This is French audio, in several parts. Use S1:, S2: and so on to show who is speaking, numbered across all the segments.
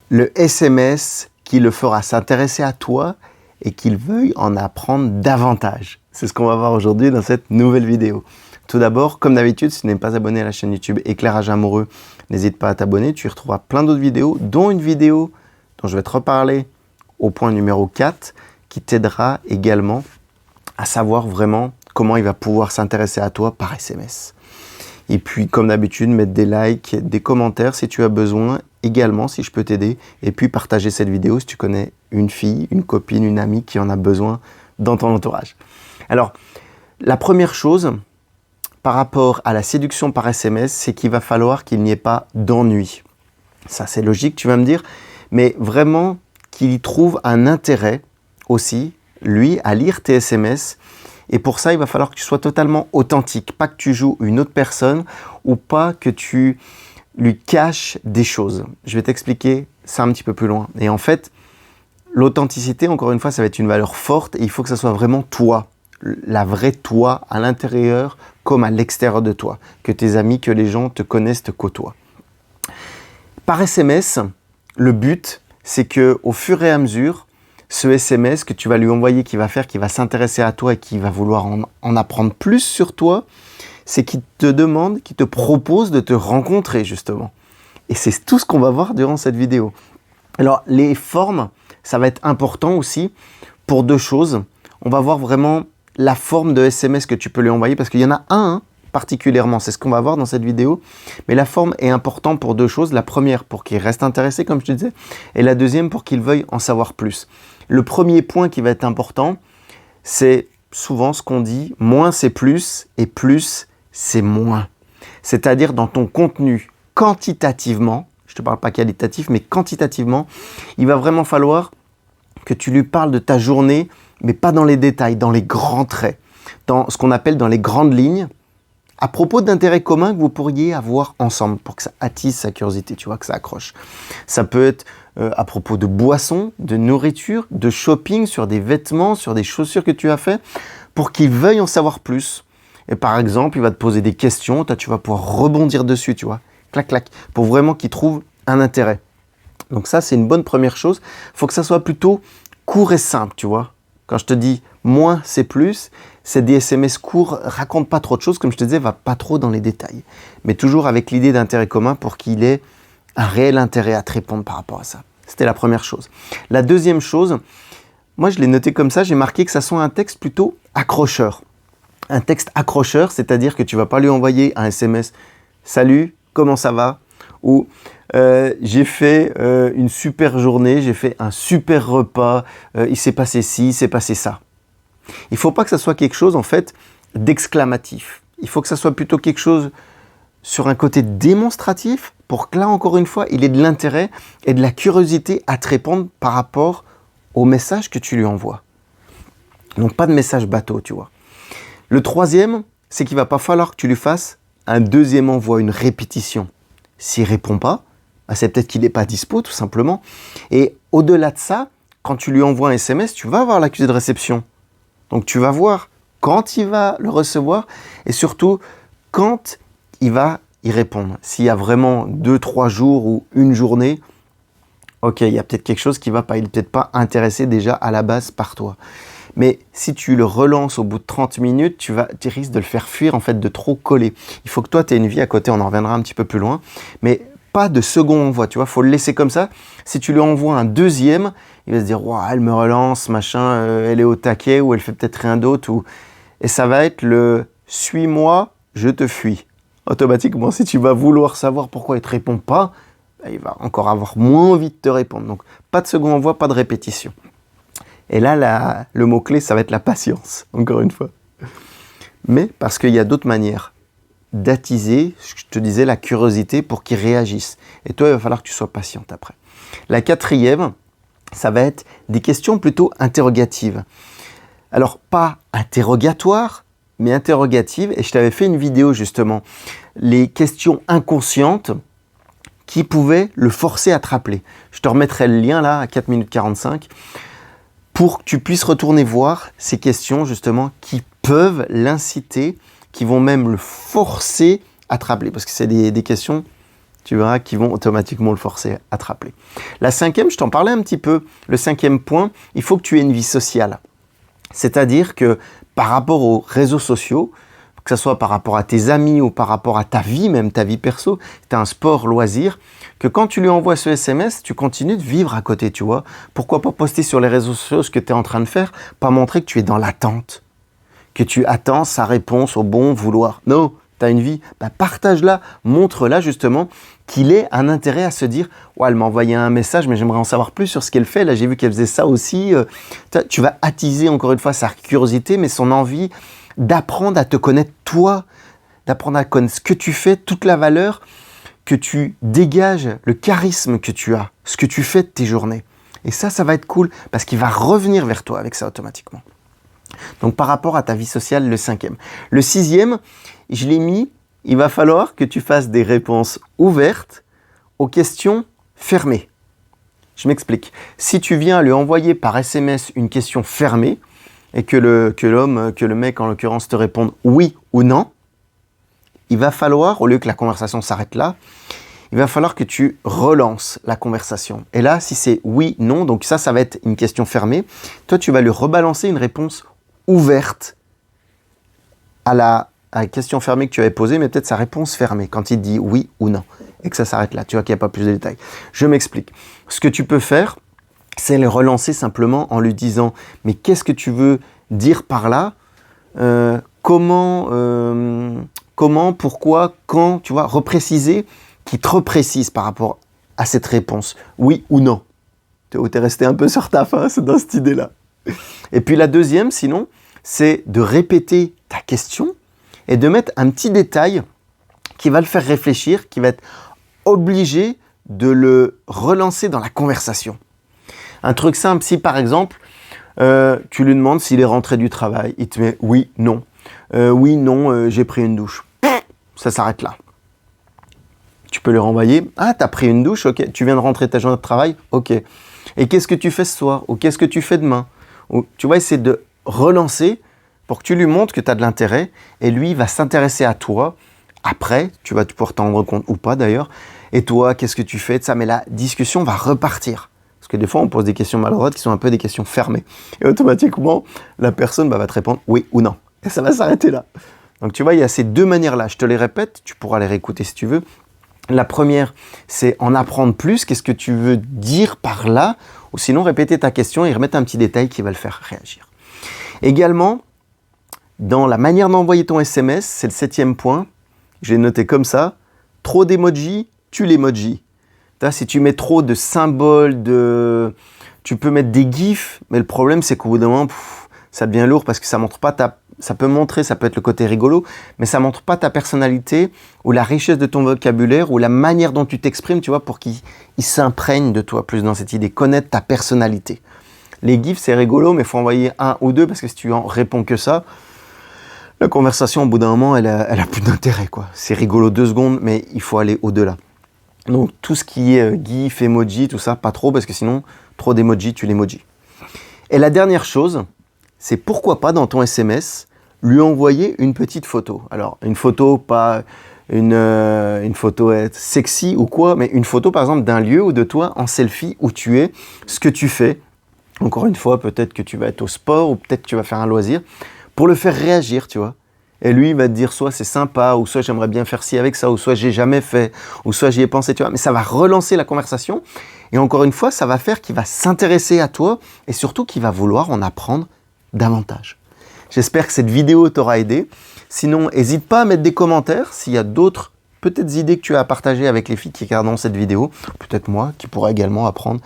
S1: le SMS qui le fera s'intéresser à toi et qu'il veuille en apprendre davantage. C'est ce qu'on va voir aujourd'hui dans cette nouvelle vidéo. Tout d'abord, comme d'habitude, si tu n'es pas abonné à la chaîne YouTube Éclairage Amoureux, n'hésite pas à t'abonner. Tu y retrouveras plein d'autres vidéos, dont une vidéo dont je vais te reparler au point numéro 4, qui t'aidera également à savoir vraiment comment il va pouvoir s'intéresser à toi par SMS. Et puis, comme d'habitude, mettre des likes, des commentaires si tu as besoin, également si je peux t'aider. Et puis, partager cette vidéo si tu connais une fille, une copine, une amie qui en a besoin dans ton entourage. Alors, la première chose par rapport à la séduction par SMS, c'est qu'il va falloir qu'il n'y ait pas d'ennui. Ça, c'est logique, tu vas me dire, mais vraiment qu'il y trouve un intérêt aussi, lui, à lire tes SMS. Et pour ça, il va falloir que tu sois totalement authentique. Pas que tu joues une autre personne ou pas que tu lui caches des choses. Je vais t'expliquer ça un petit peu plus loin. Et en fait, l'authenticité, encore une fois, ça va être une valeur forte et il faut que ça soit vraiment toi. La vraie toi à l'intérieur comme à l'extérieur de toi. Que tes amis, que les gens te connaissent, te côtoient. Par SMS, le but, c'est qu'au fur et à mesure, ce SMS que tu vas lui envoyer, qui va s'intéresser à toi et qui va vouloir en apprendre plus sur toi, c'est qu'il te demande, qu'il te propose de te rencontrer justement. Et c'est tout ce qu'on va voir durant cette vidéo. Alors, les formes, ça va être important aussi pour deux choses. On va voir vraiment la forme de SMS que tu peux lui envoyer parce qu'il y en a un particulièrement, c'est ce qu'on va voir dans cette vidéo. Mais la forme est importante pour deux choses. La première, pour qu'il reste intéressé, comme je te disais, et la deuxième, pour qu'il veuille en savoir plus. Le premier point qui va être important, c'est souvent ce qu'on dit, moins c'est plus et plus c'est moins. C'est-à-dire dans ton contenu, quantitativement, je ne te parle pas qualitatif, mais quantitativement, il va vraiment falloir que tu lui parles de ta journée, mais pas dans les détails, dans les grands traits, dans ce qu'on appelle dans les grandes lignes, à propos d'intérêts communs que vous pourriez avoir ensemble pour que ça attise sa curiosité, tu vois, que ça accroche. Ça peut être à propos de boissons, de nourriture, de shopping, sur des vêtements, sur des chaussures que tu as fait, pour qu'il veuille en savoir plus. Et par exemple, il va te poser des questions, toi tu vas pouvoir rebondir dessus, tu vois, clac, clac, pour vraiment qu'il trouve un intérêt. Donc ça, c'est une bonne première chose. Il faut que ça soit plutôt court et simple, tu vois. Quand je te dis moins c'est plus, c'est des SMS courts, raconte pas trop de choses, comme je te disais, va pas trop dans les détails. Mais toujours avec l'idée d'intérêt commun pour qu'il ait un réel intérêt à te répondre par rapport à ça. C'était la première chose. La deuxième chose, moi je l'ai noté comme ça, j'ai marqué que ça soit un texte plutôt accrocheur. Un texte accrocheur, c'est-à-dire que tu vas pas lui envoyer un SMS « Salut, comment ça va ?» ou j'ai fait une super journée, j'ai fait un super repas, il s'est passé ci, il s'est passé ça. Il ne faut pas que ça soit quelque chose en fait d'exclamatif. Il faut que ça soit plutôt quelque chose sur un côté démonstratif pour que là encore une fois il ait de l'intérêt et de la curiosité à te répondre par rapport au message que tu lui envoies. Donc pas de message bateau, tu vois. Le troisième, c'est qu'il ne va pas falloir que tu lui fasses un deuxième envoi, une répétition. S'il ne répond pas, c'est peut-être qu'il n'est pas dispo tout simplement. Et au-delà de ça, quand tu lui envoies un SMS, tu vas avoir l'accusé de réception. Donc tu vas voir quand il va le recevoir et surtout quand il va y répondre. S'il y a vraiment 2-3 jours ou une journée, ok, il y a peut-être quelque chose qui ne va pas. Il n'est peut-être pas intéressé déjà à la base par toi. Mais si tu le relances au bout de 30 minutes, tu risques de le faire fuir, en fait, de trop coller. Il faut que toi, tu aies une vie à côté, on en reviendra un petit peu plus loin. Mais pas de second envoi, tu vois, il faut le laisser comme ça. Si tu lui envoies un deuxième, il va se dire, wow, elle me relance, machin, elle est au taquet, ou elle fait peut-être rien d'autre. Et ça va être le « suis-moi, je te fuis ». Automatiquement, si tu vas vouloir savoir pourquoi il ne te répond pas, il va encore avoir moins envie de te répondre. Donc, pas de second envoi, pas de répétition. Et là, le mot-clé, ça va être la patience, encore une fois. Mais parce qu'il y a d'autres manières d'attiser, je te disais, la curiosité pour qu'ils réagissent. Et toi, il va falloir que tu sois patiente après. La quatrième, ça va être des questions plutôt interrogatives. Alors, pas interrogatoires, mais interrogatives. Et je t'avais fait une vidéo, justement. Les questions inconscientes qui pouvaient le forcer à te rappeler. Je te remettrai le lien là, à 4 minutes 45. Pour que tu puisses retourner voir ces questions justement qui peuvent l'inciter, qui vont même le forcer à te rappeler. Parce que c'est des questions tu verras qu'ils vont automatiquement le forcer à te rappeler. La cinquième, je t'en parlais un petit peu. Le cinquième point, il faut que tu aies une vie sociale. C'est-à-dire que par rapport aux réseaux sociaux, que ce soit par rapport à tes amis ou par rapport à ta vie, même ta vie perso, tu as un sport, loisir, que quand tu lui envoies ce SMS, tu continues de vivre à côté, tu vois. Pourquoi pas poster sur les réseaux sociaux ce que tu es en train de faire, pas montrer que tu es dans l'attente, que tu attends sa réponse au bon vouloir. Non, tu as une vie, partage-la, montre-la justement qu'il ait un intérêt à se dire « Ouais, elle m'a envoyé un message, mais j'aimerais en savoir plus sur ce qu'elle fait. Là, j'ai vu qu'elle faisait ça aussi. » Tu vas attiser encore une fois sa curiosité, mais son envie d'apprendre à te connaître toi, d'apprendre à connaître ce que tu fais, toute la valeur que tu dégages, le charisme que tu as, ce que tu fais de tes journées. Et ça va être cool parce qu'il va revenir vers toi avec ça automatiquement. Donc par rapport à ta vie sociale, le cinquième. Le sixième, je l'ai mis, il va falloir que tu fasses des réponses ouvertes aux questions fermées. Je m'explique. Si tu viens lui envoyer par SMS une question fermée, et que le mec en l'occurrence te réponde oui ou non, il va falloir, au lieu que la conversation s'arrête là, il va falloir que tu relances la conversation. Et là, si c'est oui, non, donc ça va être une question fermée, toi tu vas lui rebalancer une réponse ouverte à la question fermée que tu avais posée, mais peut-être sa réponse fermée, quand il dit oui ou non, et que ça s'arrête là, tu vois qu'il n'y a pas plus de détails. Je m'explique. Ce que tu peux faire, c'est le relancer simplement en lui disant « Mais qu'est-ce que tu veux dire par là comment, pourquoi, quand ?» Tu vois, repréciser, qui te reprécise par rapport à cette réponse. Oui ou non. Tu es resté un peu sur ta faim, c'est dans cette idée-là. Et puis la deuxième, sinon, c'est de répéter ta question et de mettre un petit détail qui va le faire réfléchir, qui va être obligé de le relancer dans la conversation. Un truc simple, si par exemple, tu lui demandes s'il est rentré du travail, il te met oui, non. Oui, non, j'ai pris une douche. Ça s'arrête là. Tu peux lui renvoyer, ah, t'as pris une douche, ok. Tu viens de rentrer ta journée de travail, ok. Et qu'est-ce que tu fais ce soir? Ou qu'est-ce que tu fais demain? Ou, tu vois, essayer de relancer pour que tu lui montres que tu as de l'intérêt et lui, il va s'intéresser à toi. Après, tu vas pouvoir t'en rendre compte ou pas d'ailleurs. Et toi, qu'est-ce que tu fais de ça? Mais la discussion va repartir. Parce que des fois, on pose des questions maladroites qui sont un peu des questions fermées. Et automatiquement, la personne va te répondre oui ou non. Et ça va s'arrêter là. Donc tu vois, il y a ces deux manières-là. Je te les répète, tu pourras les réécouter si tu veux. La première, c'est en apprendre plus. Qu'est-ce que tu veux dire par là? Ou sinon, répéter ta question et remettre un petit détail qui va le faire réagir. Également, dans la manière d'envoyer ton SMS, c'est le 7e point. J'ai noté comme ça. Trop d'emojis, tue l'emoji. Si tu mets trop de symboles, tu peux mettre des gifs, mais le problème c'est qu'au bout d'un moment, ça devient lourd parce que ça montre pas ça peut montrer, ça peut être le côté rigolo, mais ça montre pas ta personnalité ou la richesse de ton vocabulaire ou la manière dont tu t'exprimes, tu vois, pour qu'il s'imprègne de toi plus dans cette idée, connaître ta personnalité. Les gifs c'est rigolo, mais il faut envoyer un ou deux parce que si tu en réponds que ça, la conversation au bout d'un moment, elle a plus d'intérêt, quoi. C'est rigolo 2 secondes, mais il faut aller au-delà. Donc tout ce qui est gif, emoji, tout ça, pas trop, parce que sinon, trop d'emoji, tu l'emoji. Et la dernière chose, c'est pourquoi pas dans ton SMS, lui envoyer une petite photo. Alors, une photo, pas une photo sexy ou quoi, mais une photo par exemple d'un lieu ou de toi en selfie où tu es, ce que tu fais. Encore une fois, peut-être que tu vas être au sport ou peut-être que tu vas faire un loisir, pour le faire réagir, tu vois. Et lui, il va te dire soit c'est sympa, ou soit j'aimerais bien faire ci avec ça, ou soit j'ai jamais fait, ou soit j'y ai pensé, tu vois. Mais ça va relancer la conversation. Et encore une fois, ça va faire qu'il va s'intéresser à toi et surtout qu'il va vouloir en apprendre davantage. J'espère que cette vidéo t'aura aidé. Sinon, n'hésite pas à mettre des commentaires s'il y a d'autres peut-être idées que tu as à partager avec les filles qui regardent cette vidéo. Peut-être moi qui pourrais également apprendre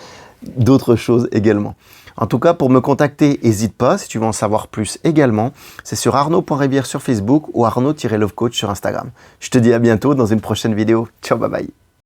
S1: d'autres choses également. En tout cas, pour me contacter, n'hésite pas, si tu veux en savoir plus également, c'est sur arnaud.rivière sur Facebook ou arnaud-lovecoach sur Instagram. Je te dis à bientôt dans une prochaine vidéo. Ciao, bye bye.